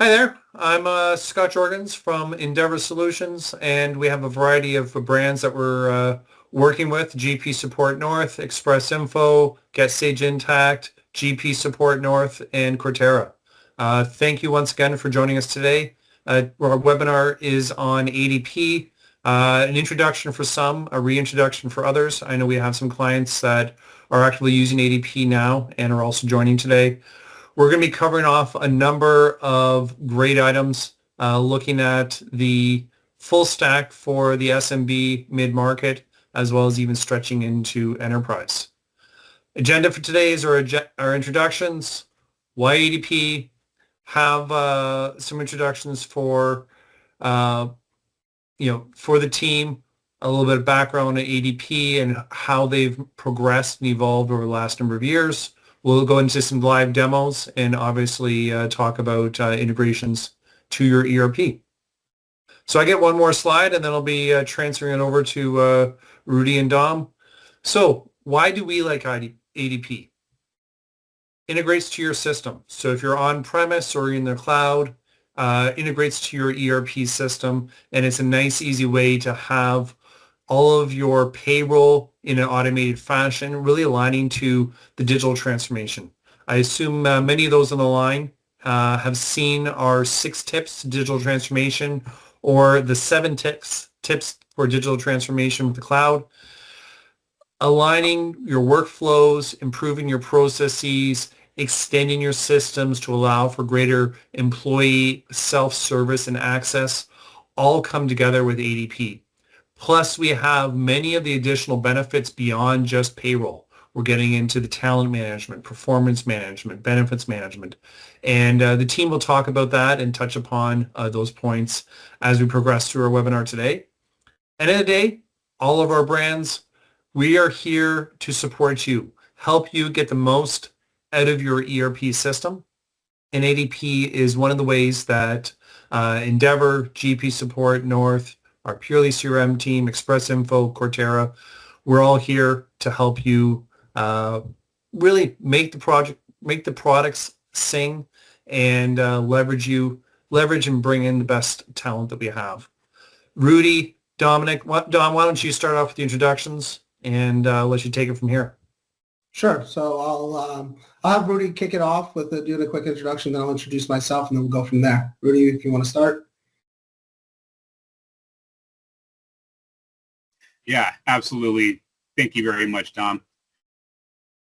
Hi there. I'm Scott Jorgens from Endeavour Solutions, and we have a variety of brands that we're working with: GP Support North, Express Info, GetStage Intacct, GP Support North, and Cortera. Thank you once again for joining us today. Our webinar is on ADP, an introduction for some, a reintroduction for others. I know we have some clients that are actively using ADP now and are also joining today. We're going to be covering off a number of great items, looking at the full stack for the SMB mid-market, as well as even stretching into enterprise. Agenda for today is our introductions, why ADP, have some introductions for for the team, a little bit of background on ADP and how they've progressed and evolved over the last number of years. We'll go into some live demos and obviously talk about integrations to your ERP. So I get one more slide and then I'll be transferring it over to Rudy and Dom. So why do we like ADP? Integrates to your system. So if you're on-premise or in the cloud, integrates to your ERP system, and it's a nice, easy way to have all of your payroll in an automated fashion, really aligning to the digital transformation. I assume many of those on the line have seen our 6 tips to digital transformation or the 7 tips for digital transformation with the cloud. Aligning your workflows, improving your processes, extending your systems to allow for greater employee self-service and access, all come together with ADP. Plus, we have many of the additional benefits beyond just payroll. We're getting into the talent management, performance management, benefits management. And the team will talk about that and touch upon those points as we progress through our webinar today. End of the day, all of our brands, we are here to support you, help you get the most out of your ERP system. And ADP is one of the ways that Endeavour, GP Support North, our purely CRM team, Express Info, Cortera, we're all here to help you really make the products sing and leverage and bring in the best talent that we have. Rudy, Dominic, Dom, why don't you start off with the introductions and let you take it from here. Sure. So I'll have Rudy kick it off with doing a quick introduction, then I'll introduce myself, and then we'll go from there. Rudy, if you want to start. Yeah, absolutely. Thank you very much, Dom.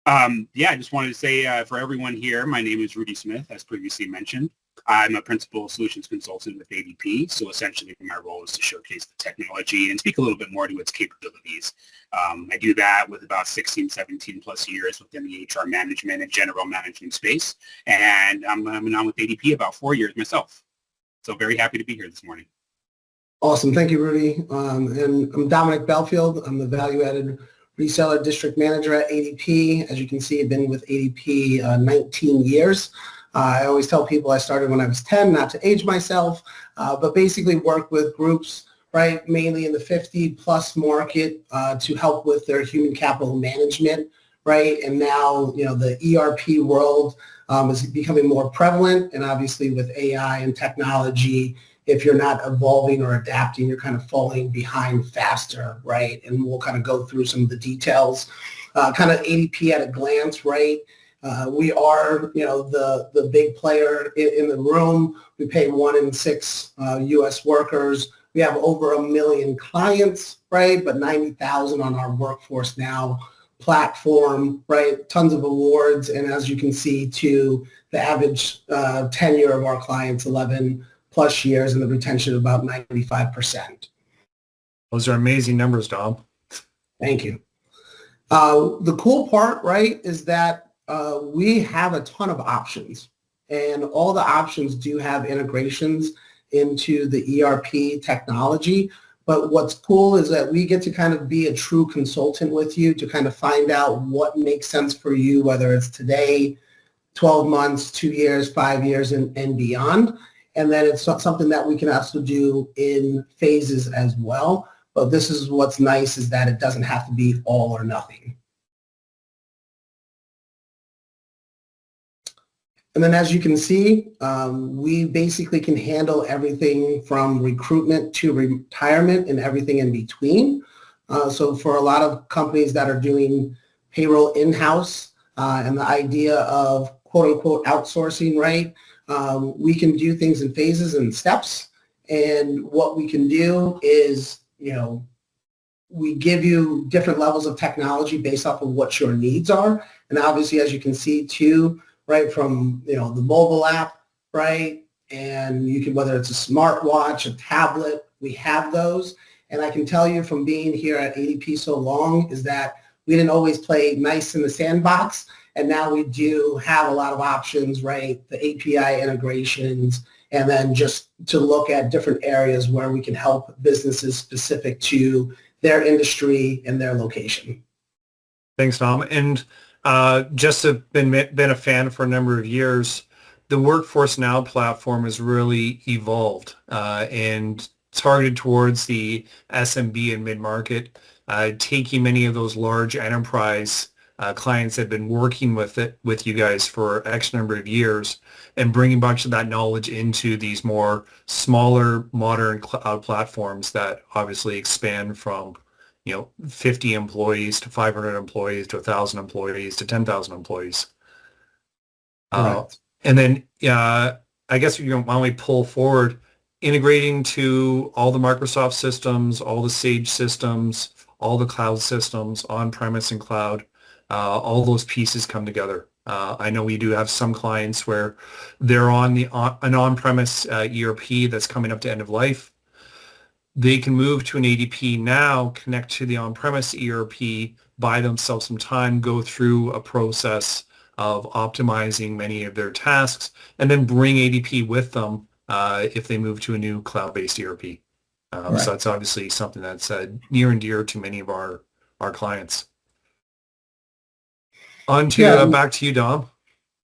I just wanted to say for everyone here, my name is Rudy Smith, as previously mentioned. I'm a principal solutions consultant with ADP, so essentially my role is to showcase the technology and speak a little bit more to its capabilities. I do that with about 16, 17 plus years within the HR management and general management space, and I'm on with ADP about 4 years myself. So very happy to be here this morning. Awesome. Thank you, Rudy. And I'm Dominic Belfield. I'm the value-added reseller district manager at ADP. As you can see, I've been with ADP 19 years. I always tell people I started when I was 10, not to age myself, but basically work with groups, right, mainly in the 50-plus market to help with their human capital management, right? And now, the ERP world is becoming more prevalent, and obviously with AI and technology, if you're not evolving or adapting, you're kind of falling behind faster, right? And we'll kind of go through some of the details. Kind of ADP at a glance, right? We are, the big player in the room. We pay 1 in 6 U.S. workers. We have over 1 million clients, right? But 90,000 on our Workforce Now platform, right? Tons of awards. And as you can see, too, the average tenure of our clients, 11 plus years, and the retention of about 95%. Those are amazing numbers, Dom. Thank you. The cool part, right, is that we have a ton of options, and all the options do have integrations into the ERP technology. But what's cool is that we get to kind of be a true consultant with you to kind of find out what makes sense for you, whether it's today, 12 months, 2 years, 5 years, and beyond. And then it's something that we can also do in phases as well. But this is what's nice, is that it doesn't have to be all or nothing. And then as you can see, we basically can handle everything from recruitment to retirement and everything in between. So for a lot of companies that are doing payroll in-house and the idea of quote unquote outsourcing, right? We can do things in phases and steps. And what we can do is, we give you different levels of technology based off of what your needs are. And obviously, as you can see too, right, from, the mobile app, right? And you can, whether it's a smartwatch, a tablet, we have those. And I can tell you from being here at ADP so long is that we didn't always play nice in the sandbox. And now we do have a lot of options, right? The API integrations, and then just to look at different areas where we can help businesses specific to their industry and their location. Thanks, Tom. And just have been a fan for a number of years. The Workforce Now platform has really evolved and targeted towards the SMB and mid-market, taking many of those large enterprise clients that have been working with you guys for X number of years and bringing a bunch of that knowledge into these more smaller, modern cloud platforms that obviously expand from 50 employees to 500 employees to 1,000 employees to 10,000 employees. And then I guess why don't we pull forward integrating to all the Microsoft systems, all the Sage systems, all the cloud systems, on-premise and cloud, all those pieces come together. I know we do have some clients where they're on an on-premise ERP that's coming up to end of life. They can move to an ADP now, connect to the on-premise ERP, buy themselves some time, go through a process of optimizing many of their tasks, and then bring ADP with them if they move to a new cloud-based ERP. So that's obviously something that's near and dear to many of our clients. Back to you, Dom.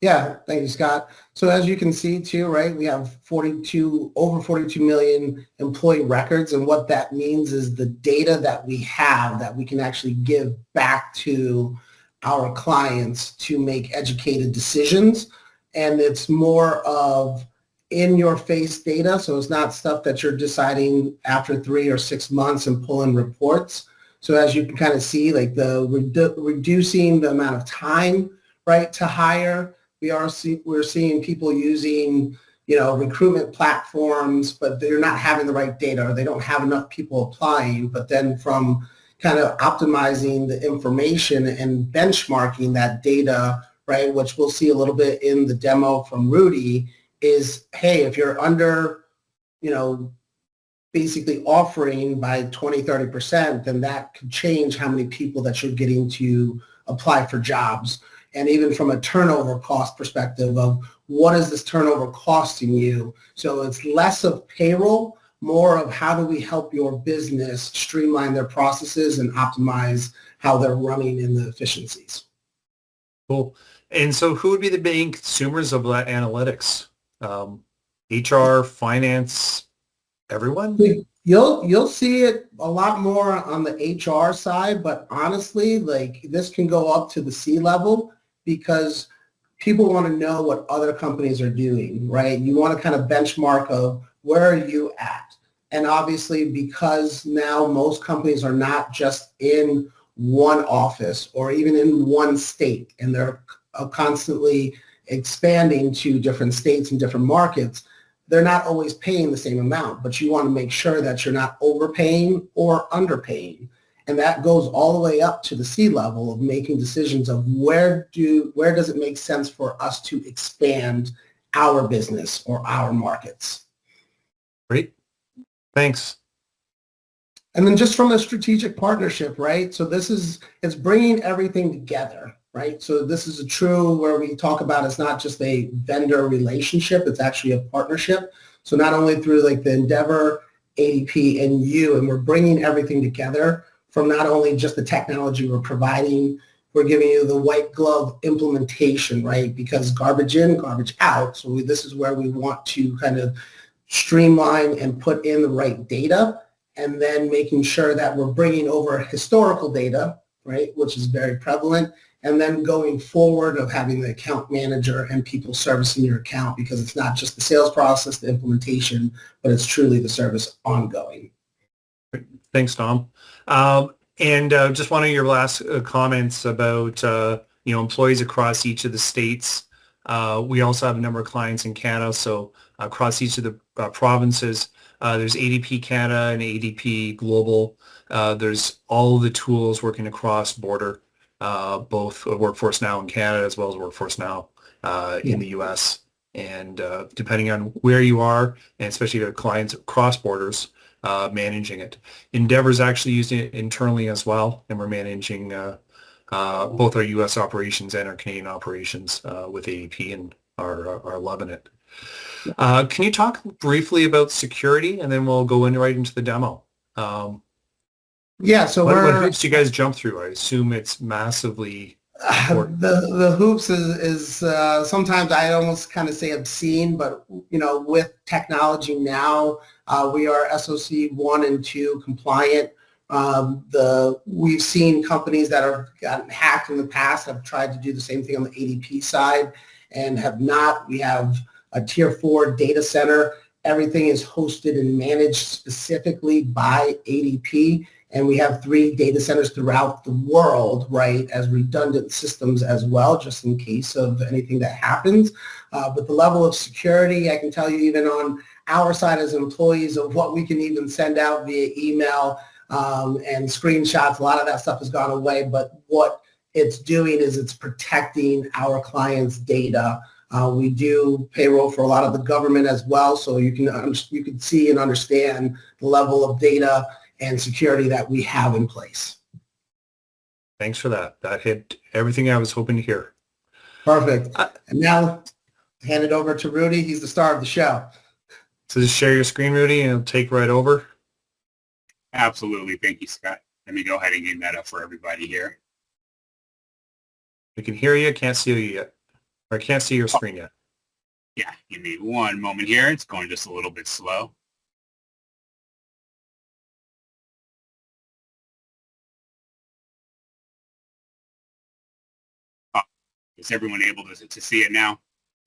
Yeah, thank you, Scott. So as you can see too, right, we have over 42 million employee records. And what that means is the data that we have that we can actually give back to our clients to make educated decisions. And it's more of in-your-face data. So it's not stuff that you're deciding after 3 or 6 months and pulling reports. So as you can kind of see, like reducing the amount of time, right, to hire. We're seeing people using, recruitment platforms, but they're not having the right data or they don't have enough people applying. But then from kind of optimizing the information and benchmarking that data, right, which we'll see a little bit in the demo from Rudy, is, hey, if you're under, basically offering by 20, 30%, then that could change how many people that you're getting to apply for jobs. And even from a turnover cost perspective of what is this turnover costing you? So it's less of payroll, more of how do we help your business streamline their processes and optimize how they're running in the efficiencies. Cool. And so who would be the main consumers of that analytics? HR, finance, everyone? You'll see it a lot more on the HR side, but honestly, like this can go up to the C-level because people want to know what other companies are doing, right? You want to kind of benchmark of where are you at? And obviously, because now most companies are not just in one office or even in one state, and they're constantly expanding to different states and different markets, they're not always paying the same amount, but you want to make sure that you're not overpaying or underpaying. And that goes all the way up to the C-level of making decisions of where does it make sense for us to expand our business or our markets. Great. Thanks. And then just from a strategic partnership, right? So it's bringing everything together, right? So this is a true where we talk about it's not just a vendor relationship, it's actually a partnership. So not only through like the Endeavour, ADP, and you, and we're bringing everything together from not only just the technology we're providing, we're giving you the white glove implementation, right? Because garbage in, garbage out. So this is where we want to kind of streamline and put in the right data, and then making sure that we're bringing over historical data right, which is very prevalent. And then going forward of having the account manager and people servicing your account, because it's not just the sales process, the implementation, but it's truly the service ongoing. Thanks, Tom. And just one of your last comments about employees across each of the states. We also have a number of clients in Canada, so across each of the provinces, there's ADP Canada and ADP Global. There's all of the tools working across border, both Workforce Now in Canada as well as Workforce Now in the U.S. And depending on where you are, and especially the clients across borders, managing it. Endeavour's actually using it internally as well, and we're managing both our U.S. operations and our Canadian operations with ADP, and are loving it. Can you talk briefly about security, and then we'll go right into the demo? So what hoops do you guys jump through? I assume it's massively important. The hoops is sometimes I almost kind of say obscene, but with technology now, we are SOC 1 and 2 compliant. We've seen companies that have gotten hacked in the past have tried to do the same thing on the ADP side and have not. We have a tier 4 data center. Everything is hosted and managed specifically by ADP. And we have 3 data centers throughout the world, right, as redundant systems as well, just in case of anything that happens. But the level of security, I can tell you even on our side as employees of what we can even send out via email and screenshots, a lot of that stuff has gone away. But what it's doing is it's protecting our clients' data. We do payroll for a lot of the government as well, so you can see and understand the level of data and security that we have in place. Thanks for that. That hit everything I was hoping to hear. Perfect. And now hand it over to Rudy. He's the star of the show. So just share your screen, Rudy, and it'll take right over. Absolutely. Thank you, Scott. Let me go ahead and get that up for everybody here. We can hear you. Can't see you yet. Or I can't see your screen yet. Yeah, give me one moment here. It's going just a little bit slow. Is everyone able to see it now?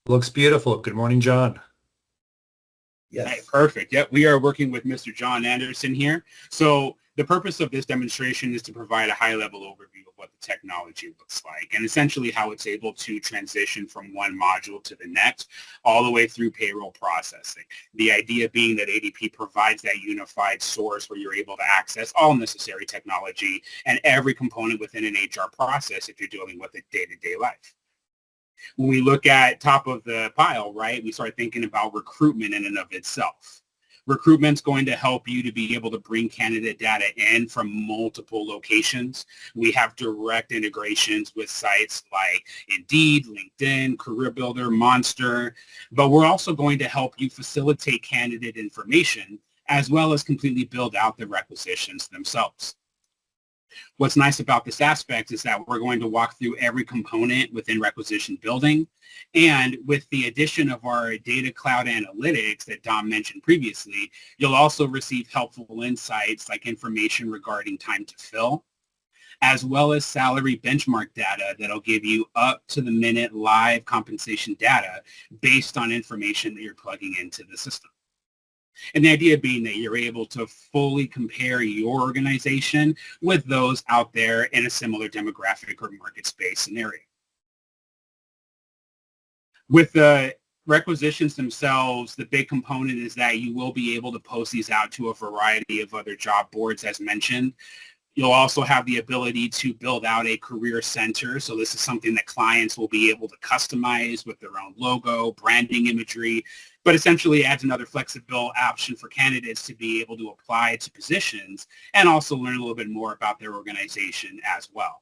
Looks beautiful. Good morning, John. Yes. Right, perfect. Yep, we are working with Mr. John Anderson here. So the purpose of this demonstration is to provide a high-level overview of what the technology looks like and essentially how it's able to transition from one module to the next all the way through payroll processing. The idea being that ADP provides that unified source where you're able to access all necessary technology and every component within an HR process if you're dealing with it day-to-day life. When we look at top of the pile, right, we start thinking about recruitment in and of itself. Recruitment's going to help you to be able to bring candidate data in from multiple locations. We have direct integrations with sites like Indeed, LinkedIn, Career Builder, Monster, but we're also going to help you facilitate candidate information as well as completely build out the requisitions themselves. What's nice about this aspect is that we're going to walk through every component within requisition building. And with the addition of our data cloud analytics that Dom mentioned previously, you'll also receive helpful insights like information regarding time to fill, as well as salary benchmark data that'll give you up to the minute live compensation data based on information that you're plugging into the system. And the idea being that you're able to fully compare your organization with those out there in a similar demographic or market space scenario. With the requisitions themselves, the big component is that you will be able to post these out to a variety of other job boards as mentioned. You'll also have the ability to build out a career center. So this is something that clients will be able to customize with their own logo, branding imagery, but essentially adds another flexible option for candidates to be able to apply to positions and also learn a little bit more about their organization as well.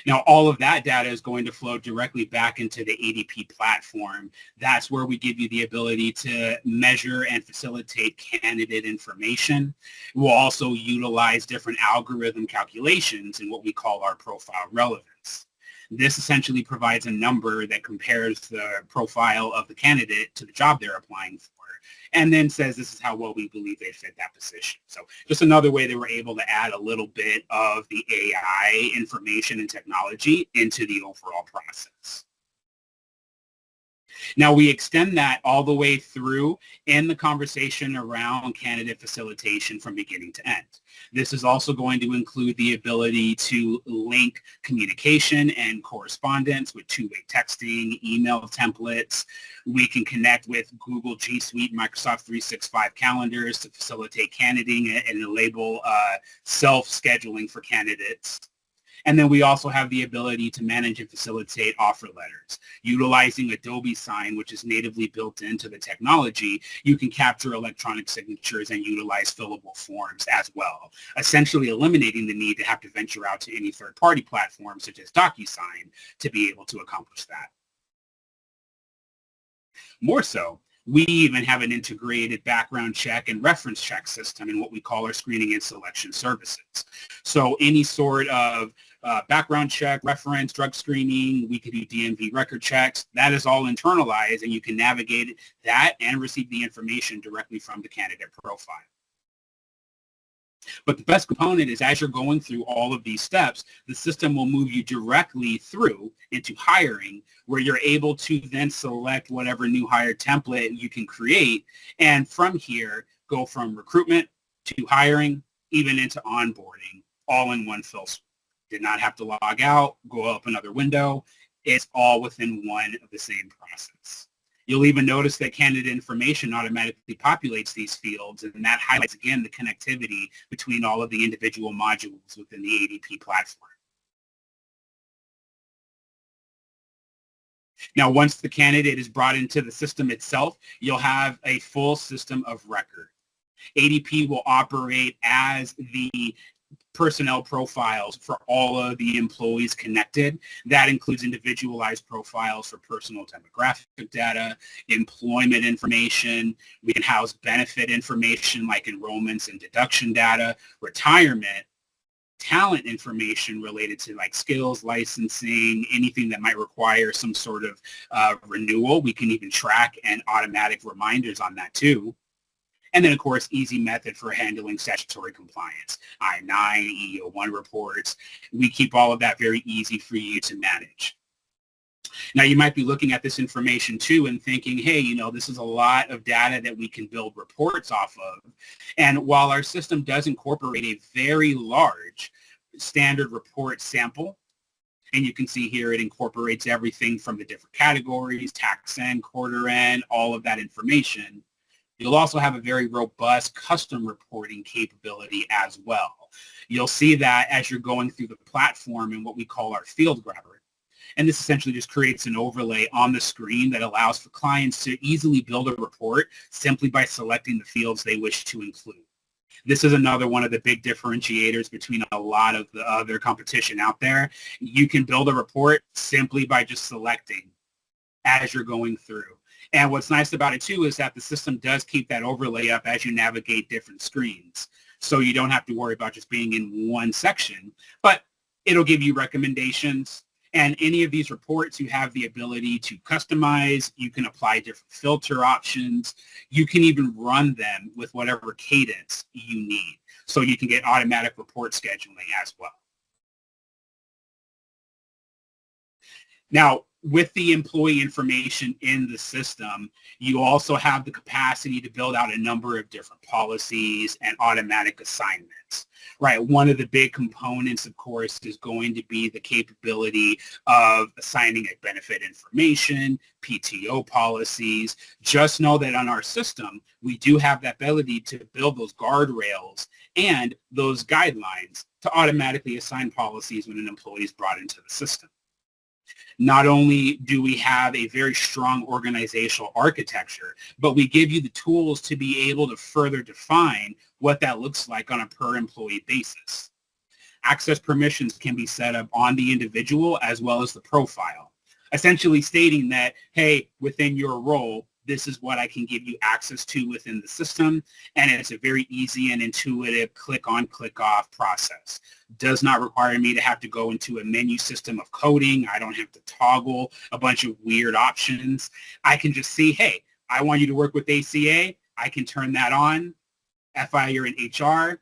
Now, all of that data is going to flow directly back into the ADP platform. That's where we give you the ability to measure and facilitate candidate information. We'll also utilize different algorithm calculations in what we call our profile relevance. This essentially provides a number that compares the profile of the candidate to the job they're applying for, and then says this is how well we believe they fit that position. So just another way they were able to add a little bit of the AI information and technology into the overall process. Now, we extend that all the way through in the conversation around candidate facilitation from beginning to end. This is also going to include the ability to link communication and correspondence with two-way texting, email templates. We can connect with Google G Suite, Microsoft 365 calendars to facilitate candidating and enable self-scheduling for candidates. And then we also have the ability to manage and facilitate offer letters. Utilizing Adobe Sign, which is natively built into the technology, you can capture electronic signatures and utilize fillable forms as well, essentially eliminating the need to have to venture out to any third-party platform such as DocuSign to be able to accomplish that. More so, we even have an integrated background check and reference check system in what we call our screening and selection services. So any sort of background check, reference, drug screening, we can do DMV record checks. That is all internalized, and you can navigate that and receive the information directly from the candidate profile. But the best component is as you're going through all of these steps, the system will move you directly through into hiring, where you're able to then select whatever new hire template you can create. And from here, go from recruitment to hiring, even into onboarding, all in one fell swoop. Did not have to log out, go up another window. It's all within one of the same process. You'll even notice that candidate information automatically populates these fields, and that highlights, again, the connectivity between all of the individual modules within the ADP platform. Now, once the candidate is brought into the system itself, you'll have a full system of record. ADP will operate as the personnel profiles for all of the employees connected. That includes individualized profiles for personal demographic data, employment information. We can house benefit information like enrollments and deduction data, retirement, talent information related to like skills, licensing, anything that might require some sort of renewal. We can even track and automatic reminders on that too. And then, of course, easy method for handling statutory compliance, I-9, EEO-1 reports. We keep all of that very easy for you to manage. Now, you might be looking at this information, too, and thinking, hey, you know, this is a lot of data that we can build reports off of. And while our system does incorporate a very large standard report sample, and you can see here it incorporates everything from the different categories, tax end, quarter end, all of that information, you'll also have a very robust custom reporting capability as well. You'll see that as you're going through the platform in what we call our field grabber. And this essentially just creates an overlay on the screen that allows for clients to easily build a report simply by selecting the fields they wish to include. This is another one of the big differentiators between a lot of the other competition out there. You can build a report simply by just selecting as you're going through. And what's nice about it, too, is that the system does keep that overlay up as you navigate different screens. So you don't have to worry about just being in one section, but it'll give you recommendations. And any of these reports, you have the ability to customize. You can apply different filter options. You can even run them with whatever cadence you need. So you can get automatic report scheduling as well. Now, with the employee information in the system, you also have the capacity to build out a number of different policies and automatic assignments, right? One of the big components, of course, is going to be the capability of assigning a benefit information, PTO policies. Just know that on our system, we do have the ability to build those guardrails and those guidelines to automatically assign policies when an employee is brought into the system. Not only do we have a very strong organizational architecture, but we give you the tools to be able to further define what that looks like on a per employee basis. Access permissions can be set up on the individual as well as the profile, essentially stating that, hey, within your role, This is what I can give you access to within the system. And it's a very easy and intuitive click on, click off process. Does not require me to have to go into a menu system of coding. I don't have to toggle a bunch of weird options. I can just see, hey, I want you to work with ACA. I can turn that on. FI, you're in HR.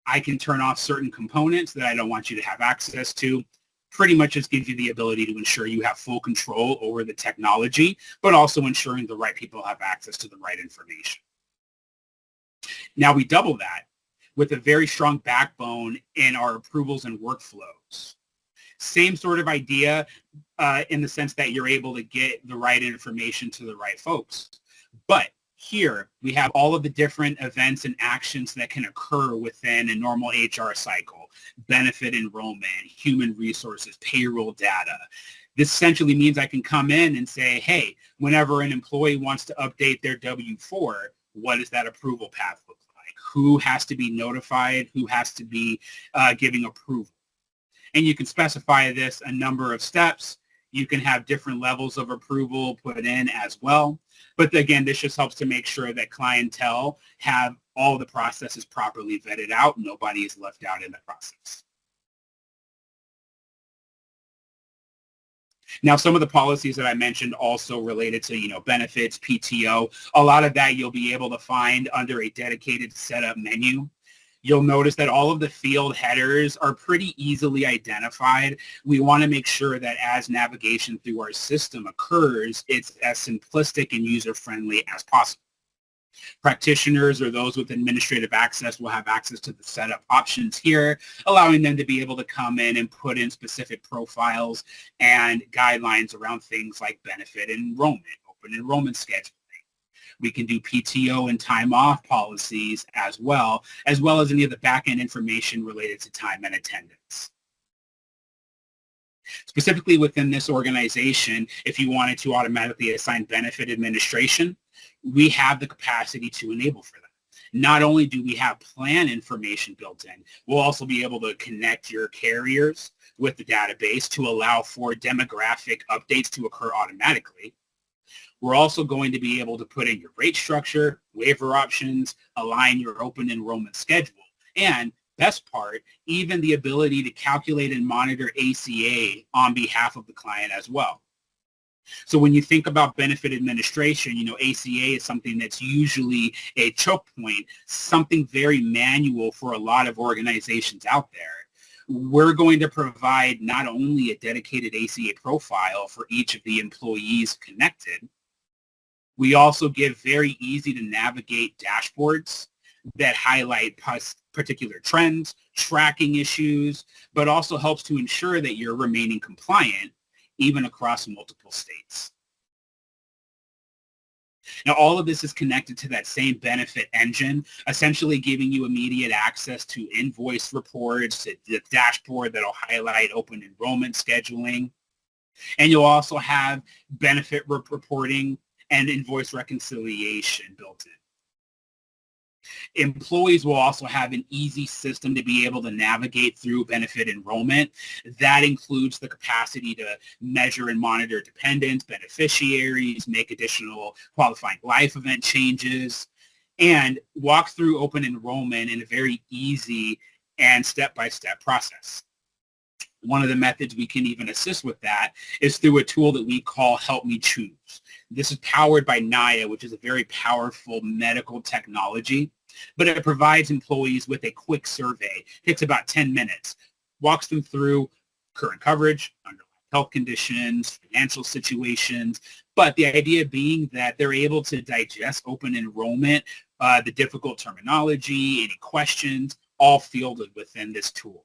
I can turn off certain components that I don't want you to have access to. Pretty much just gives you the ability to ensure you have full control over the technology, but also ensuring the right people have access to the right information. Now we double that with a very strong backbone in our approvals and workflows. Same sort of idea in the sense that you're able to get the right information to the right folks. But here, we have all of the different events and actions that can occur within a normal HR cycle: benefit enrollment, human resources, payroll data. This essentially means I can come in and say, hey, whenever an employee wants to update their W-4, what does that approval path look like? Who has to be notified? Who has to be giving approval? And you can specify this a number of steps. You can have different levels of approval put in as well. But again, this just helps to make sure that clientele have all the processes properly vetted out. Nobody is left out in the process. Now, some of the policies that I mentioned also related to, benefits, PTO, a lot of that you'll be able to find under a dedicated setup menu. You'll notice that all of the field headers are pretty easily identified. We want to make sure that as navigation through our system occurs, it's as simplistic and user-friendly as possible. Practitioners or those with administrative access will have access to the setup options here, allowing them to be able to come in and put in specific profiles and guidelines around things like benefit enrollment, open enrollment schedule. We can do PTO and time off policies as well as any of the back-end information related to time and attendance. Specifically within this organization, if you wanted to automatically assign benefit administration, we have the capacity to enable for that. Not only do we have plan information built in, we'll also be able to connect your carriers with the database to allow for demographic updates to occur automatically. We're also going to be able to put in your rate structure, waiver options, align your open enrollment schedule, and best part, even the ability to calculate and monitor ACA on behalf of the client as well. So when you think about benefit administration, ACA is something that's usually a choke point, something very manual for a lot of organizations out there. We're going to provide not only a dedicated ACA profile for each of the employees connected, we also give very easy to navigate dashboards that highlight particular trends, tracking issues, but also helps to ensure that you're remaining compliant even across multiple states. Now, all of this is connected to that same benefit engine, essentially giving you immediate access to invoice reports, to the dashboard that'll highlight open enrollment scheduling. And you'll also have benefit reporting and invoice reconciliation built in. Employees will also have an easy system to be able to navigate through benefit enrollment. That includes the capacity to measure and monitor dependents, beneficiaries, make additional qualifying life event changes, and walk through open enrollment in a very easy and step-by-step process. One of the methods we can even assist with that is through a tool that we call Help Me Choose. This is powered by NAYA, which is a very powerful medical technology, but it provides employees with a quick survey. It takes about 10 minutes, walks them through current coverage, underlying health conditions, financial situations, but the idea being that they're able to digest open enrollment, the difficult terminology, any questions, all fielded within this tool.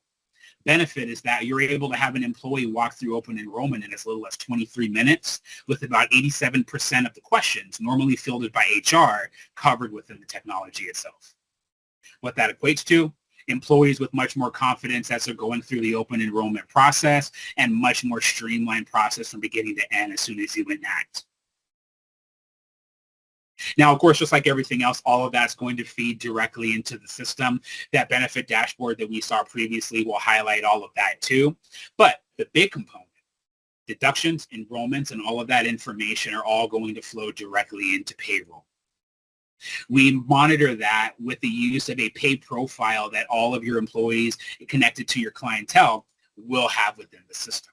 Benefit is that you're able to have an employee walk through open enrollment in as little as 23 minutes with about 87% of the questions normally fielded by HR covered within the technology itself. What that equates to, employees with much more confidence as they're going through the open enrollment process and much more streamlined process from beginning to end as soon as you enact. Now, of course, just like everything else, all of that's going to feed directly into the system. That benefit dashboard that we saw previously will highlight all of that too. But the big component Deductions, enrollments, and all of that information are all going to flow directly into payroll. We monitor that with the use of a pay profile that all of your employees connected to your clientele will have within the system.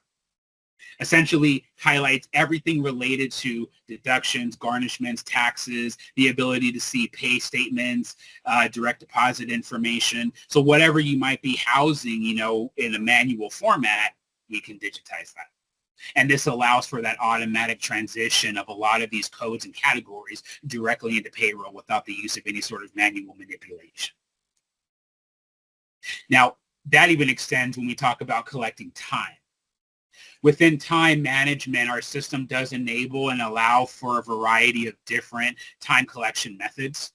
Essentially highlights everything related to deductions, garnishments, taxes, the ability to see pay statements, direct deposit information. So whatever you might be housing, in a manual format, we can digitize that. And this allows for that automatic transition of a lot of these codes and categories directly into payroll without the use of any sort of manual manipulation. Now, that even extends when we talk about collecting time. Within time management, our system does enable and allow for a variety of different time collection methods.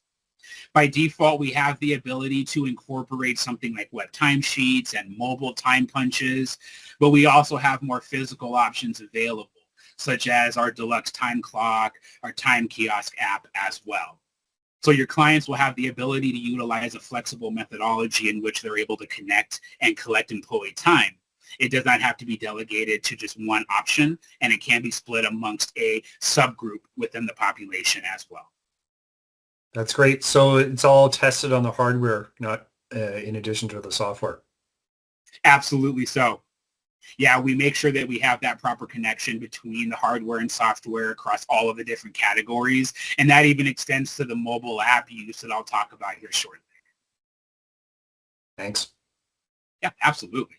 By default, we have the ability to incorporate something like web timesheets and mobile time punches, but we also have more physical options available, such as our deluxe time clock, our time kiosk app as well. So your clients will have the ability to utilize a flexible methodology in which they're able to connect and collect employee time. It does not have to be delegated to just one option, and it can be split amongst a subgroup within the population as well. That's great. So it's all tested on the hardware, not in addition to the software. Absolutely so. Yeah, we make sure that we have that proper connection between the hardware and software across all of the different categories. And that even extends to the mobile app use that I'll talk about here shortly. Thanks. Yeah, absolutely.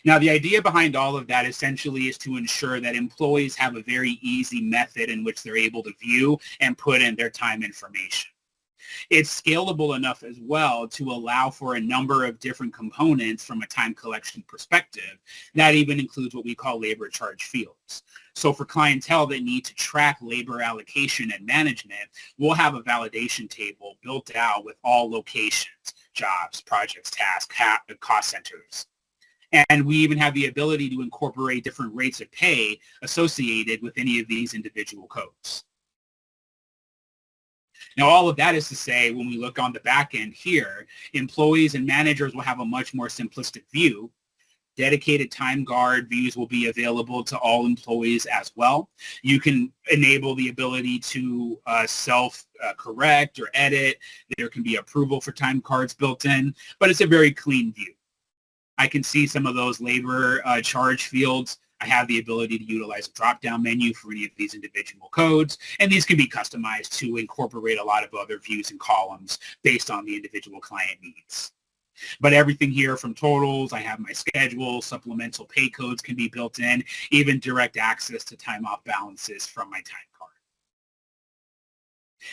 Now, the idea behind all of that essentially is to ensure that employees have a very easy method in which they're able to view and put in their time information. It's scalable enough as well to allow for a number of different components from a time collection perspective. That even includes what we call labor charge fields. So for clientele that need to track labor allocation and management, we'll have a validation table built out with all locations, jobs, projects, tasks, cost centers. And we even have the ability to incorporate different rates of pay associated with any of these individual codes. Now, all of that is to say, when we look on the back end here, employees and managers will have a much more simplistic view. Dedicated time guard views will be available to all employees as well. You can enable the ability to self-correct or edit. There can be approval for time cards built in, but it's a very clean view. I can see some of those labor charge fields. I have the ability to utilize a drop-down menu for any of these individual codes, and these can be customized to incorporate a lot of other views and columns based on the individual client needs. But everything here from totals, I have my schedule, supplemental pay codes can be built in, even direct access to time off balances from my time card.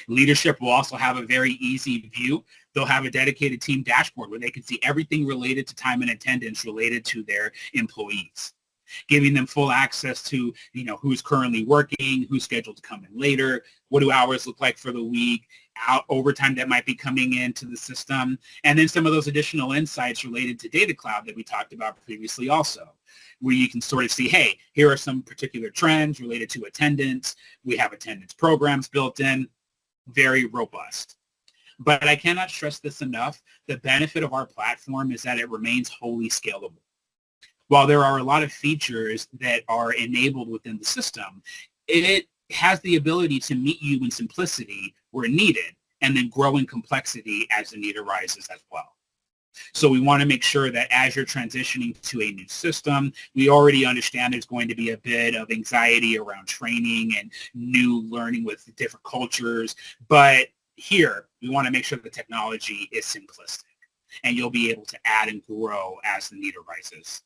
Leadership will also have a very easy view. They'll have a dedicated team dashboard where they can see everything related to time and attendance related to their employees, giving them full access to, who's currently working, who's scheduled to come in later, what do hours look like for the week, overtime that might be coming into the system, and then some of those additional insights related to Data Cloud that we talked about previously also, where you can sort of see, hey, here are some particular trends related to attendance. We have attendance programs built in, very robust. But I cannot stress this enough. The benefit of our platform is that it remains wholly scalable. While there are a lot of features that are enabled within the system, it has the ability to meet you in simplicity where needed and then grow in complexity as the need arises as well. So we want to make sure that as you're transitioning to a new system, we already understand there's going to be a bit of anxiety around training and new learning with different cultures. But here, we want to make sure the technology is simplistic and you'll be able to add and grow as the need arises.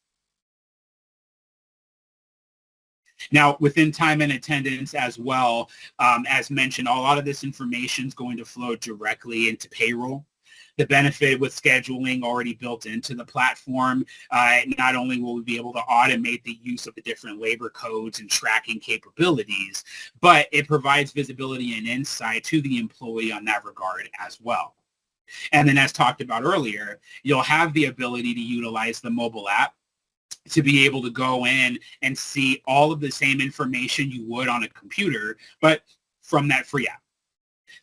Now, within time and attendance as well, as mentioned, a lot of this information is going to flow directly into payroll. The benefit with scheduling already built into the platform, not only will we be able to automate the use of the different labor codes and tracking capabilities, but it provides visibility and insight to the employee on that regard as well. And then as talked about earlier, you'll have the ability to utilize the mobile app to be able to go in and see all of the same information you would on a computer, but from that free app.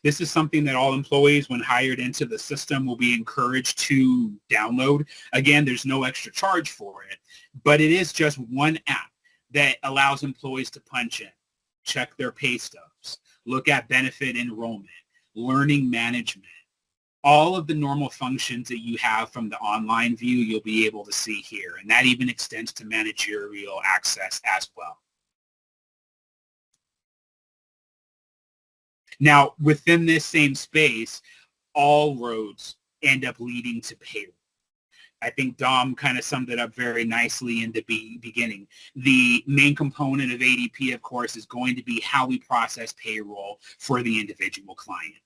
This is something that all employees, when hired into the system, will be encouraged to download. Again, there's no extra charge for it. but it is just one app that allows employees to punch in, check their pay stubs, look at benefit enrollment, learning management. All of the normal functions that you have from the online view, you'll be able to see here. And that even extends to managerial access as well. Now, within this same space, all roads end up leading to payroll. I think Dom kind of summed it up very nicely in the beginning. The main component of ADP, of course, is going to be how we process payroll for the individual client.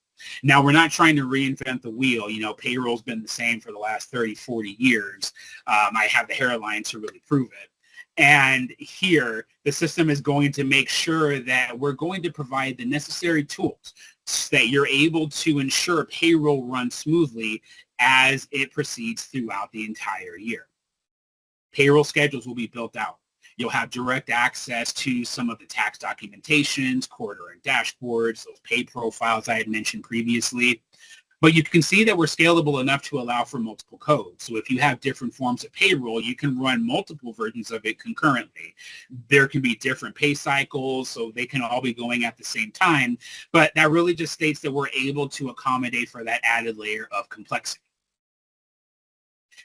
Now, we're not trying to reinvent the wheel. You know, payroll's been the same for the last 30, 40 years. I have the hairline to really prove it. And here, the system is going to make sure that we're going to provide the necessary tools so that you're able to ensure payroll runs smoothly as it proceeds throughout the entire year. Payroll schedules will be built out. You'll have direct access to some of the tax documentations, quarter and dashboards, those pay profiles I had mentioned previously. But you can see that we're scalable enough to allow for multiple codes. So if you have different forms of payroll, you can run multiple versions of it concurrently. There can be different pay cycles, so they can all be going at the same time. But that really just states that we're able to accommodate for that added layer of complexity.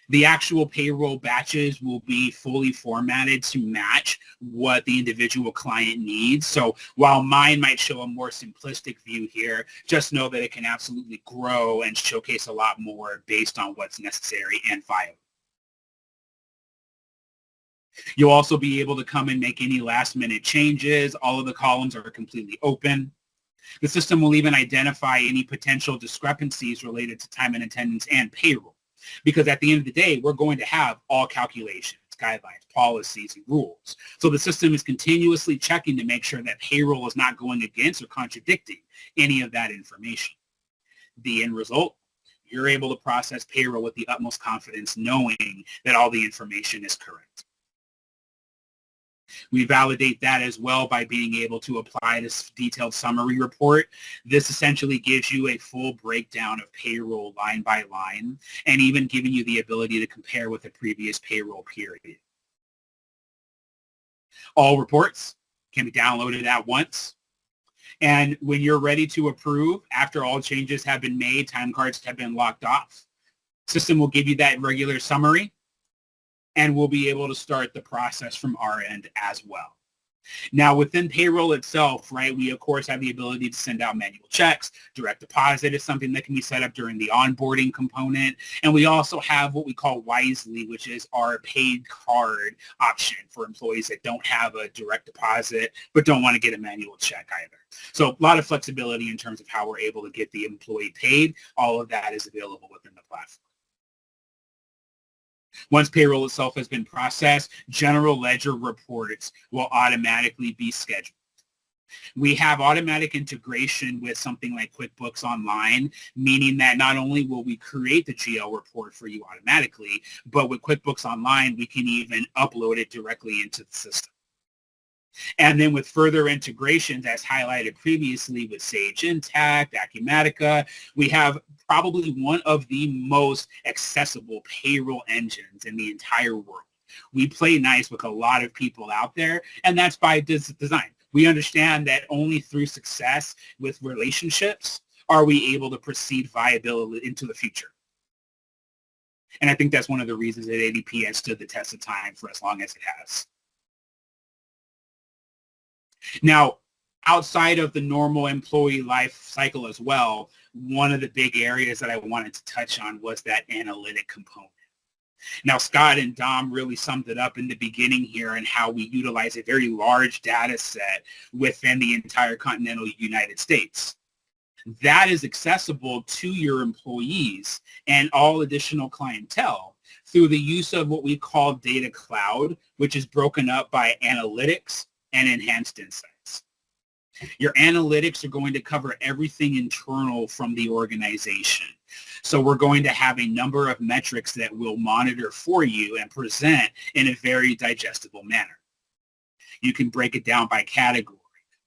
The actual payroll batches will be fully formatted to match what the individual client needs. So while mine might show a more simplistic view here, just know that it can absolutely grow and showcase a lot more based on what's necessary and viable. You'll also be able to come and make any last minute changes. All of the columns are completely open. The system will even identify any potential discrepancies related to time and attendance and payroll. Because at the end of the day, we're going to have all calculations, guidelines, policies, and rules. So the system is continuously checking to make sure that payroll is not going against or contradicting any of that information. The end result, you're able to process payroll with the utmost confidence, knowing that all the information is correct. We validate that as well by being able to apply this detailed summary report. This essentially gives you a full breakdown of payroll line by line and even giving you the ability to compare with the previous payroll period. All reports can be downloaded at once. And when you're ready to approve, after all changes have been made, time cards have been locked off, system will give you that regular summary, and we'll be able to start the process from our end as well. Now, within payroll itself, right, we, of course, have the ability to send out manual checks. Direct deposit is something that can be set up during the onboarding component. And we also have what we call Wisely, which is our paid card option for employees that don't have a direct deposit but don't want to get a manual check either. So a lot of flexibility in terms of how we're able to get the employee paid. All of that is available within the platform. Once payroll itself has been processed, general ledger reports will automatically be scheduled. We have automatic integration with something like QuickBooks Online, meaning that not only will we create the GL report for you automatically, but with QuickBooks Online, we can even upload it directly into the system. And then with further integrations, as highlighted previously with Sage Intacct, Acumatica, we have probably one of the most accessible payroll engines in the entire world. We play nice with a lot of people out there, and that's by design. We understand that only through success with relationships are we able to proceed viability into the future. And I think that's one of the reasons that ADP has stood the test of time for as long as it has. Now, outside of the normal employee life cycle as well, one of the big areas that I wanted to touch on was that analytic component. Now, Scott and Dom really summed it up in the beginning here and how we utilize a very large data set within the entire continental United States. That is accessible to your employees and all additional clientele through the use of what we call data cloud, which is broken up by analytics and enhanced insights. Your analytics are going to cover everything internal from the organization. So we're going to have a number of metrics that we'll monitor for you and present in a very digestible manner. You can break it down by category,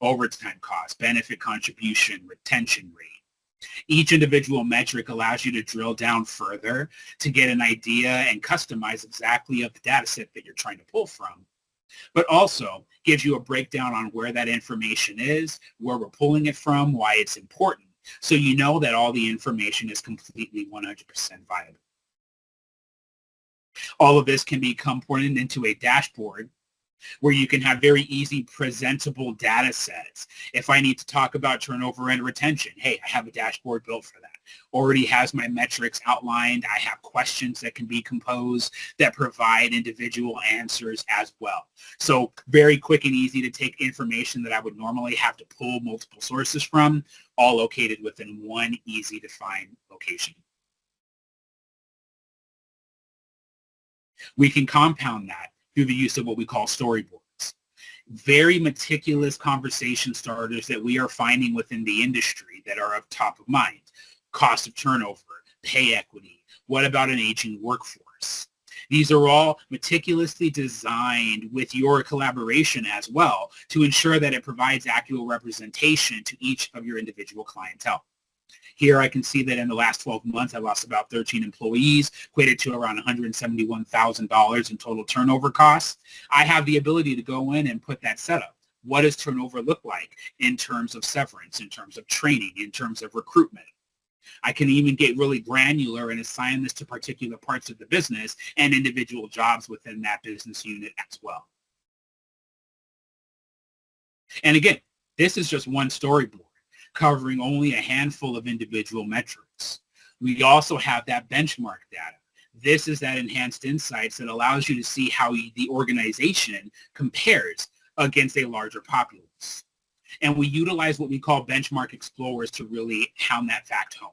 overtime cost, benefit contribution, retention rate. Each individual metric allows you to drill down further to get an idea and customize exactly of the data set that you're trying to pull from, but also gives you a breakdown on where that information is, where we're pulling it from, why it's important, so you know that all the information is completely 100% viable. All of this can become ported into a dashboard where you can have very easy presentable data sets. If I need to talk about turnover and retention, hey, I have a dashboard built for that. Already has my metrics outlined. I have questions that can be composed that provide individual answers as well. So very quick and easy to take information that I would normally have to pull multiple sources from, all located within one easy to find location. We can compound that through the use of what we call storyboards. Very meticulous conversation starters that we are finding within the industry that are of top of mind. Cost of turnover, pay equity, what about an aging workforce? These are all meticulously designed with your collaboration as well to ensure that it provides accurate representation to each of your individual clientele. Here I can see that in the last 12 months, I lost about 13 employees, equated to around $171,000 in total turnover costs. I have the ability to go in and put that setup. What does turnover look like in terms of severance, in terms of training, in terms of recruitment? I can even get really granular and assign this to particular parts of the business and individual jobs within that business unit as well. And again, this is just one storyboard, covering only a handful of individual metrics. We also have that benchmark data. This is that enhanced insights that allows you to see how the organization compares against a larger populace. And we utilize what we call benchmark explorers to really hound that fact home.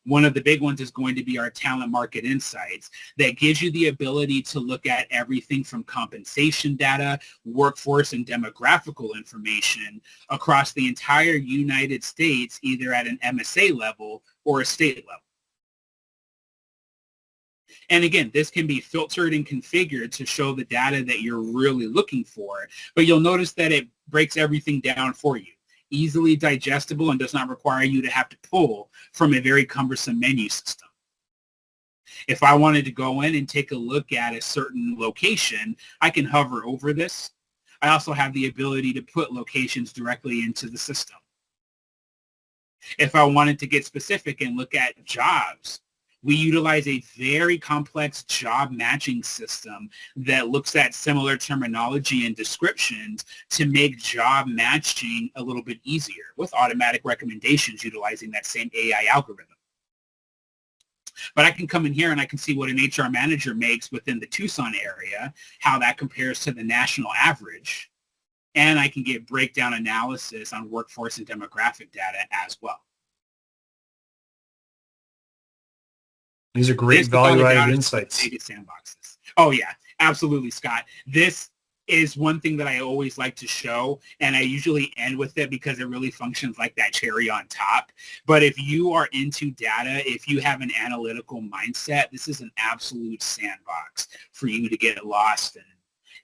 One of the big ones is going to be our talent market insights that gives you the ability to look at everything from compensation data, workforce and demographical information across the entire United States, either at an MSA level or a state level. And again, this can be filtered and configured to show the data that you're really looking for, but you'll notice that it breaks everything down for you. Easily digestible and does not require you to have to pull from a very cumbersome menu system. If I wanted to go in and take a look at a certain location, I can hover over this. I also have the ability to put locations directly into the system. If I wanted to get specific and look at jobs, we utilize a very complex job matching system that looks at similar terminology and descriptions to make job matching a little bit easier with automatic recommendations utilizing that same AI algorithm. But I can come in here and I can see what an HR manager makes within the Tucson area, how that compares to the national average, and I can get breakdown analysis on workforce and demographic data as well. These are great value-added insights. Sandboxes. Oh, yeah, absolutely, Scott. This is one thing that I always like to show, and I usually end with it because it really functions like that cherry on top. But if you are into data, if you have an analytical mindset, this is an absolute sandbox for you to get lost in.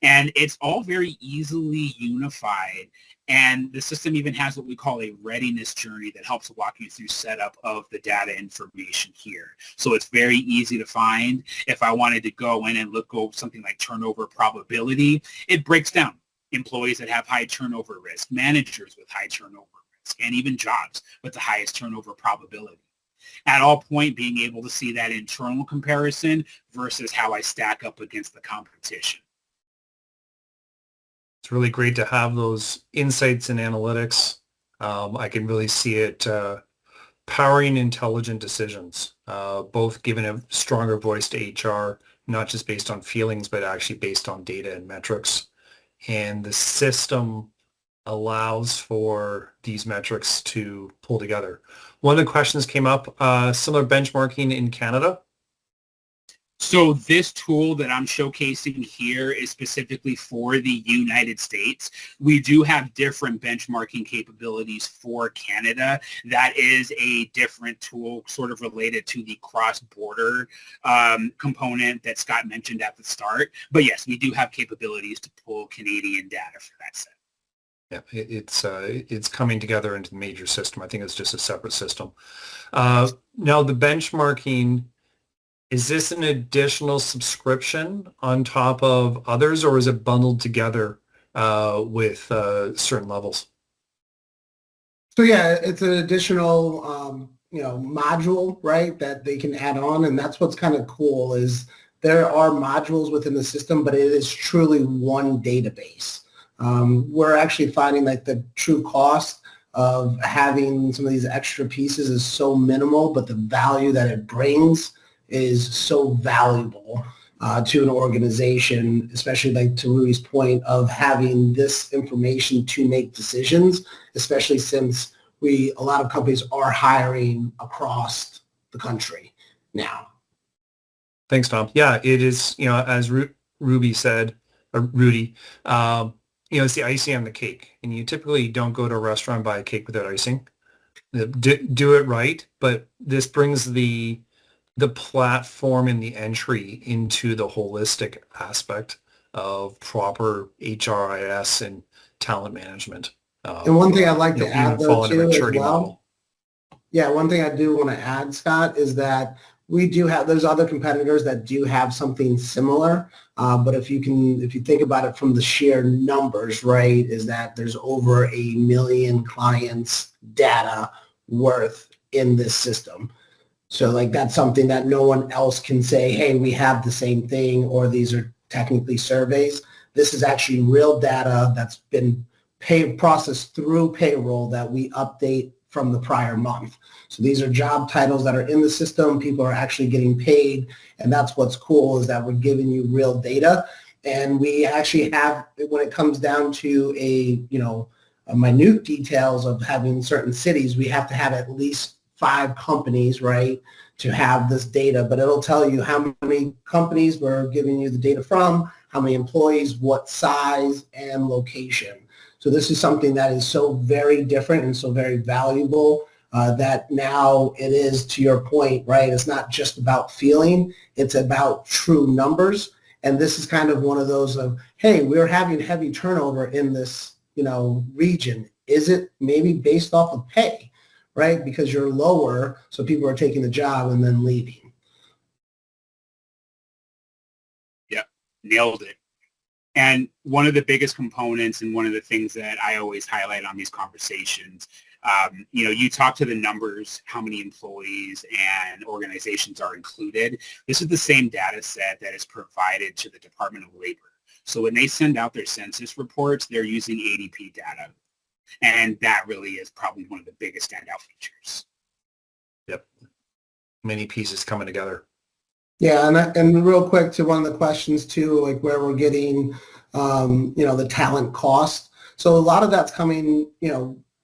And it's all very easily unified. And the system even has what we call a readiness journey that helps walk you through setup of the data information here. So it's very easy to find. If I wanted to go in and look over something like turnover probability, it breaks down employees that have high turnover risk, managers with high turnover risk, and even jobs with the highest turnover probability. At all point, being able to see that internal comparison versus how I stack up against the competition. It's really great to have those insights and analytics. I can really see it powering intelligent decisions, both giving a stronger voice to HR, not just based on feelings, but actually based on data and metrics. And the system allows for these metrics to pull together. One of the questions came up, similar benchmarking in Canada. So this tool that I'm showcasing here is specifically for the United States. We do have different benchmarking capabilities for Canada. That is a different tool sort of related to the cross-border component that Scott mentioned at the start. But yes, we do have capabilities to pull Canadian data for that set. Yeah, it's coming together into the major system. I think it's just a separate system. Now the benchmarking, is this an additional subscription on top of others, or is it bundled together with certain levels? So yeah, it's an additional, module, right, that they can add on. And that's what's kind of cool is there are modules within the system, but it is truly one database. We're actually finding like the true cost of having some of these extra pieces is so minimal, but the value that it brings is so valuable to an organization, especially like to Rudy's point of having this information to make decisions, especially since a lot of companies are hiring across the country now. Thanks, Tom. Yeah, it is, as Ruby said, or Rudy, it's the icing on the cake. And you typically don't go to a restaurant and buy a cake without icing. Do it right, but this brings the platform and the entry into the holistic aspect of proper HRIS and talent management. And one thing I'd like to add though fall into too as maturity well. model. Yeah, one thing I do want to add, Scott, is that we do have, there's other competitors that do have something similar. But if you think about it from the sheer numbers, right, is that there's over 1 million clients data worth in this system. So like that's something that no one else can say, hey, we have the same thing, or these are technically surveys. This is actually real data that's been processed through payroll that we update from the prior month. So these are job titles that are in the system. People are actually getting paid. And that's what's cool is that we're giving you real data. And we actually have, when it comes down to a minute details of having certain cities, we have to have at least 5 companies, right, to have this data. But it'll tell you how many companies we're giving you the data from, how many employees, what size, and location. So this is something that is so very different and so very valuable that now it is, to your point, right? It's not just about feeling, it's about true numbers. And this is kind of one of those of, hey, we're having heavy turnover in this, region. Is it maybe based off of pay, right? Because you're lower, so people are taking the job and then leaving. Yeah, nailed it. And one of the biggest components and one of the things that I always highlight on these conversations, you talk to the numbers, how many employees and organizations are included. This is the same data set that is provided to the Department of Labor. So when they send out their census reports, they're using ADP data. And that really is probably one of the biggest standout features. Yep. Many pieces coming together. Yeah, and real quick to one of the questions too, like where we're getting, the talent cost. So a lot of that's coming,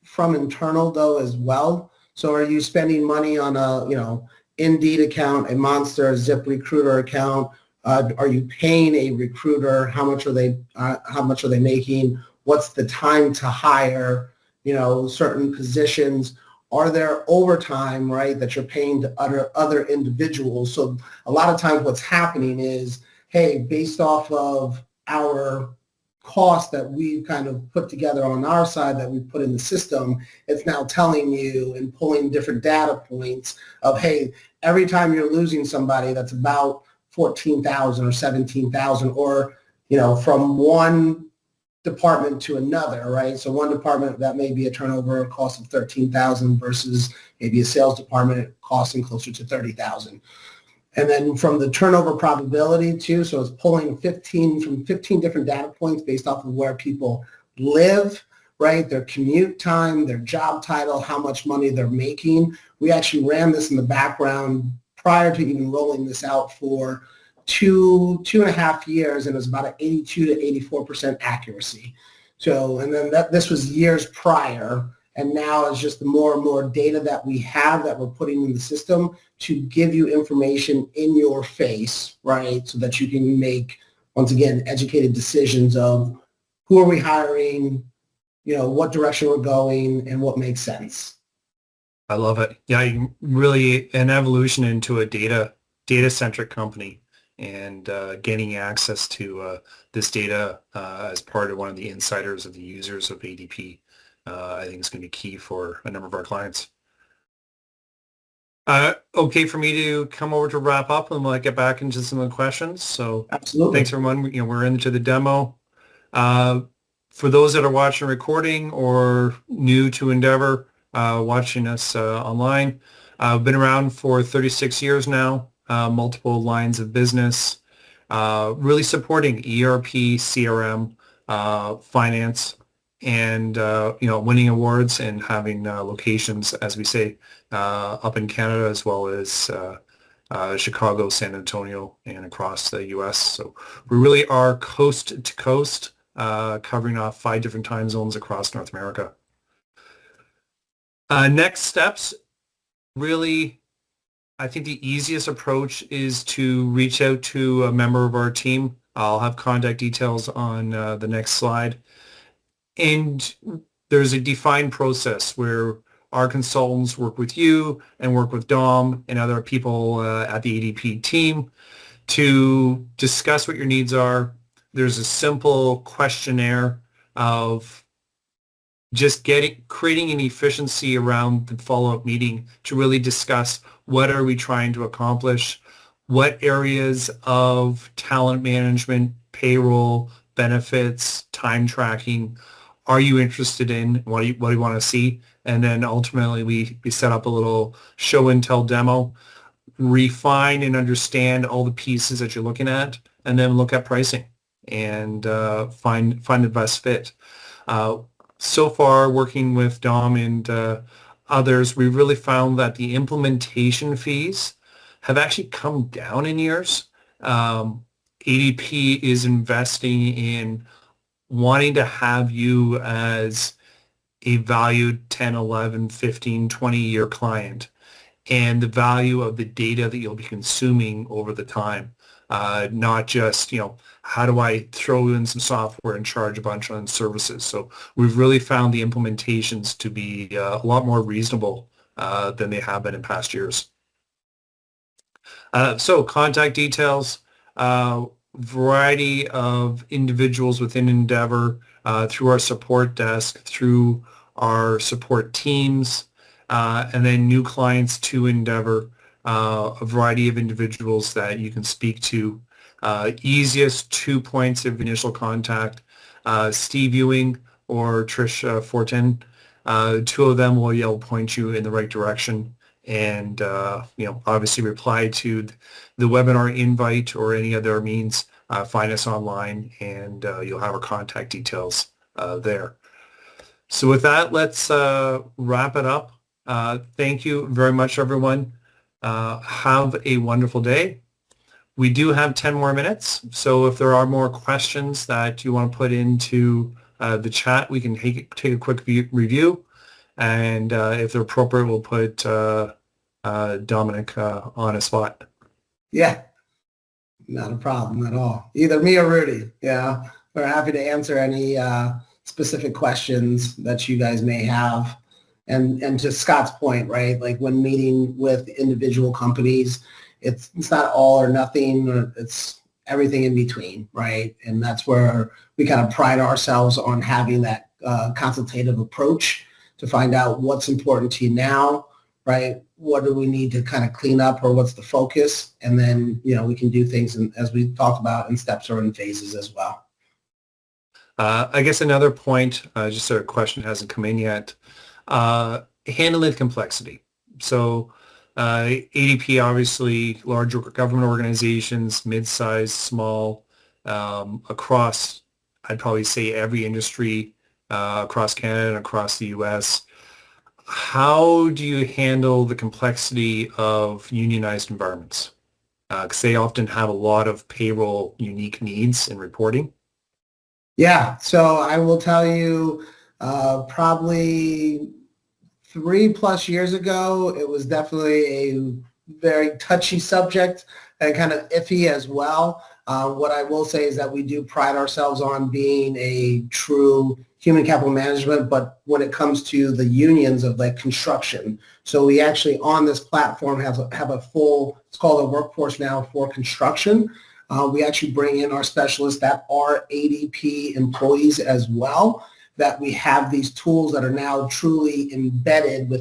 from internal though as well. So are you spending money on a, Indeed account, a Monster, a ZipRecruiter account? Are you paying a recruiter? How much are they making? What's the time to hire, certain positions? Are there overtime, right, that you're paying to other individuals? So a lot of times what's happening is, hey, based off of our cost that we've kind of put together on our side that we put in the system, it's now telling you and pulling different data points of, hey, every time you're losing somebody, that's about 14,000 or 17,000, or, from one department to another, right? So one department that may be a turnover cost of 13,000 versus maybe a sales department costing closer to 30,000. And then from the turnover probability too, so it's pulling 15 different data points based off of where people live, right? Their commute time, their job title, how much money they're making. We actually ran this in the background prior to even rolling this out for two and a half years, and it was about an 82 to 84% accuracy. So, and then this was years prior, and now it's just the more and more data that we have that we're putting in the system to give you information in your face, right? So that you can make, once again, educated decisions of who are we hiring, what direction we're going, and what makes sense. I love it. Yeah, really an evolution into a data-centric company. and getting access to this data as part of one of the insiders of the users of ADP, I think is going to be key for a number of our clients. Okay for me to come over to wrap up and we'll get back into some of the questions. So Absolutely. thanks everyone. We're into the demo. For those that are watching recording or new to Endeavour, watching us online, I've been around for 36 years now, multiple lines of business, really supporting ERP, CRM, finance, and winning awards and having locations, as we say, up in Canada as well as Chicago, San Antonio, and across the U.S. So we really are coast to coast, covering off 5 different time zones across North America. Next steps, really, I think the easiest approach is to reach out to a member of our team. I'll have contact details on the next slide. And there's a defined process where our consultants work with you and work with Dom and other people at the ADP team to discuss what your needs are. There's a simple questionnaire of just creating an efficiency around the follow-up meeting to really discuss what are we trying to accomplish, what areas of talent management, payroll, benefits, time tracking are you interested in, what do you want to see, and then ultimately we set up a little show and tell demo, refine and understand all the pieces that you're looking at, and then look at pricing and find the best fit. So far, working with Dom and others, we really found that the implementation fees have actually come down in years. ADP is investing in wanting to have you as a valued 10, 11, 15, 20-year client and the value of the data that you'll be consuming over the time. Not just, how do I throw in some software and charge a bunch on services? So we've really found the implementations to be a lot more reasonable than they have been in past years. So contact details, variety of individuals within Endeavour, through our support desk, through our support teams, and then new clients to Endeavour, a variety of individuals that you can speak to. Easiest 2 points of initial contact, Steve Ewing or Trish Fortin. 2 of them will point you in the right direction and obviously reply to the webinar invite or any other means. Find us online and you'll have our contact details there. So with that, let's wrap it up. Thank you very much, everyone. Have a wonderful day. We do have 10 more minutes, so if there are more questions that you want to put into the chat, we can take a quick review, and if they're appropriate, we'll put Dominic on a spot. Yeah, not a problem at all. Either me or Rudy. Yeah, we're happy to answer any specific questions that you guys may have. And to Scott's point, right, like when meeting with individual companies, it's not all or nothing, or it's everything in between, right? And that's where we kind of pride ourselves on having that consultative approach to find out what's important to you now, right? What do we need to kind of clean up, or what's the focus? And then, we can do things, as we talked about, in steps or in phases as well. I guess another point, just so a question hasn't come in yet, handling complexity. So ADP, obviously, larger government organizations, mid-sized, small, across, I'd probably say every industry across Canada and across the U.S. How do you handle the complexity of unionized environments? Because they often have a lot of payroll unique needs in reporting. Yeah, so I will tell you, probably 3+ years ago, it was definitely a very touchy subject and kind of iffy as well. What I will say is that we do pride ourselves on being a true human capital management, but when it comes to the unions of like construction. So we actually on this platform have a full, it's called a Workforce Now for construction. We actually bring in our specialists that are ADP employees as well, that we have these tools that are now truly embedded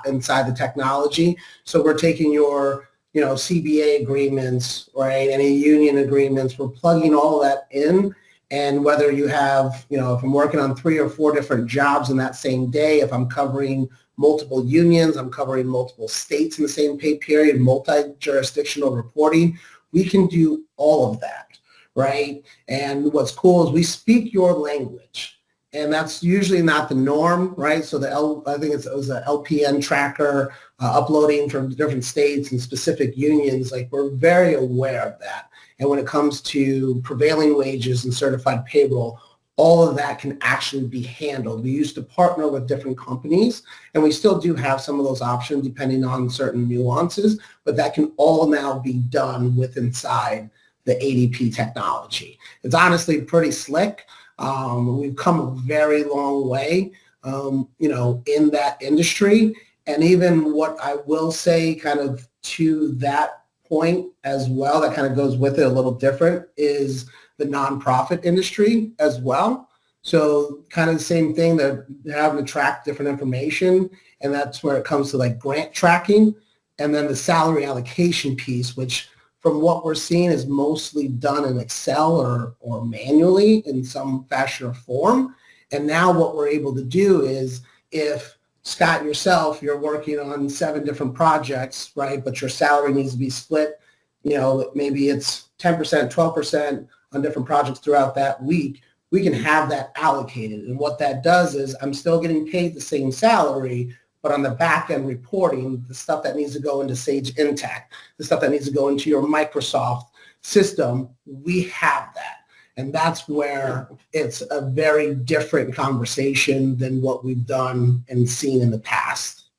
inside the technology. So we're taking your, CBA agreements, right, any union agreements, we're plugging all of that in. And whether you have, if I'm working on 3 or 4 different jobs in that same day, if I'm covering multiple unions, I'm covering multiple states in the same pay period, multi-jurisdictional reporting, we can do all of that, right? And what's cool is we speak your language. And that's usually not the norm, right? So I think it was an LPN tracker uploading from different states and specific unions. Like, we're very aware of that. And when it comes to prevailing wages and certified payroll, all of that can actually be handled. We used to partner with different companies, and we still do have some of those options depending on certain nuances, but that can all now be done with inside the ADP technology. It's honestly pretty slick. We've come a very long way, in that industry. And even what I will say kind of to that point as well, that kind of goes with it a little different, is the nonprofit industry as well. So kind of the same thing, they're having to track different information, and that's where it comes to like grant tracking, and then the salary allocation piece, which from what we're seeing is mostly done in Excel or manually in some fashion or form. And now what we're able to do is, if Scott, yourself, you're working on 7 different projects, right, but your salary needs to be split, maybe it's 10%, 12% on different projects throughout that week, we can have that allocated. And what that does is I'm still getting paid the same salary, but on the back end reporting, the stuff that needs to go into Sage Intacct, the stuff that needs to go into your Microsoft system, we have that. And that's where it's a very different conversation than what we've done and seen in the past.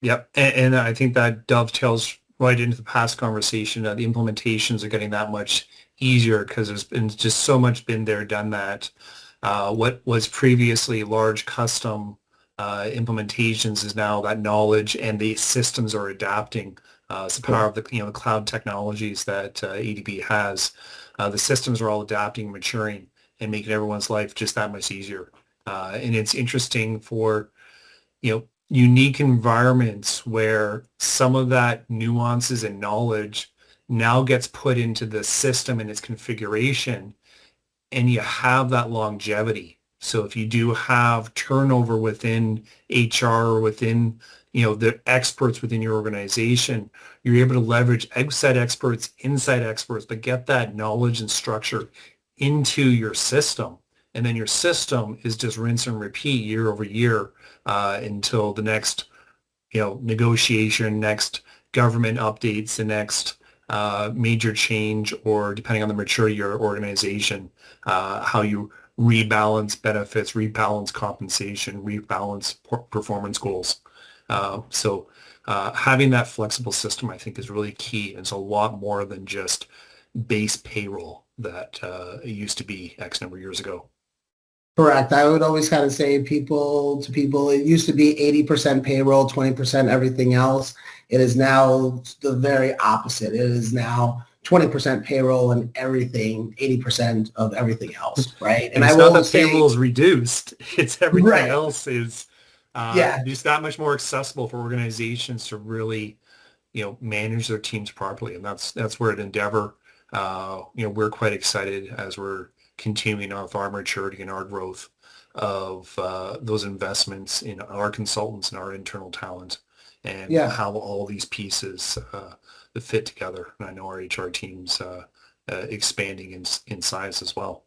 Yep. And I think that dovetails right into the past conversation. The implementations are getting that much easier because there's been just so much been there, done that. What was previously large custom implementations is now that knowledge, and the systems are adapting. It's the power of the the cloud technologies that ADP has. The systems are all adapting, maturing, and making everyone's life just that much easier. And it's interesting for unique environments where some of that nuances and knowledge now gets put into the system and its configuration, and you have that longevity. So if you do have turnover within HR or within, the experts within your organization, you're able to leverage outside experts, inside experts, but get that knowledge and structure into your system. And then your system is just rinse and repeat year over year until the next, negotiation, next government updates, the next major change, or depending on the maturity of your organization, how you rebalance benefits, rebalance compensation, rebalance performance goals. So having that flexible system, I think, is really key. It's a lot more than just base payroll that it used to be X number of years ago. Correct. I would always kind of say to people, it used to be 80% payroll, 20% everything else. It is now the very opposite. It is now 20% payroll and everything, 80% of everything else, right? And it's not that payroll is reduced. It's everything else is just that much more accessible for organizations to really, manage their teams properly. And that's where at Endeavour, we're quite excited as we're continuing with our maturity and our growth of those investments in our consultants and our internal talent, and how all these pieces fit together. And I know our HR team's expanding in size as well.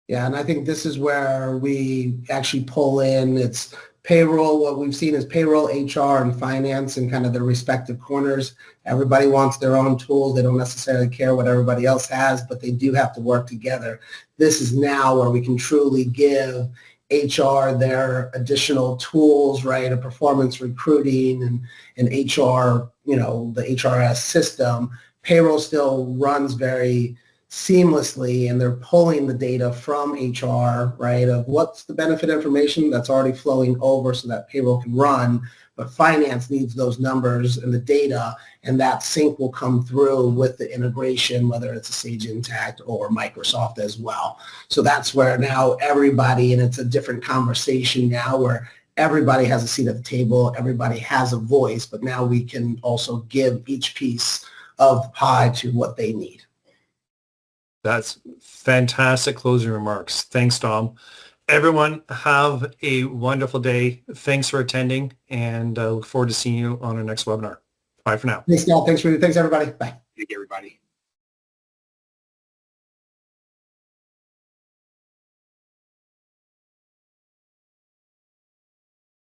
Yeah, and I think this is where we actually pull in. It's payroll. What we've seen is payroll, HR, and finance in kind of their respective corners. Everybody wants their own tools. They don't necessarily care what everybody else has, but they do have to work together. This is now where we can truly give HR their additional tools, right? A performance recruiting and HR, the HRS system. Payroll still runs very seamlessly, and they're pulling the data from HR, right, of what's the benefit information that's already flowing over so that payroll can run, but finance needs those numbers and the data, and that sync will come through with the integration, whether it's a Sage Intacct or Microsoft as well. So that's where now everybody, and it's a different conversation now where everybody has a seat at the table, everybody has a voice, but now we can also give each piece of the pie to what they need. That's fantastic closing remarks. Thanks, Dom. Everyone, have a wonderful day. Thanks for attending, and look forward to seeing you on our next webinar. Bye for now. Thanks, Scott. Thanks, Rudy. Thanks, everybody. Bye. Thank you, everybody.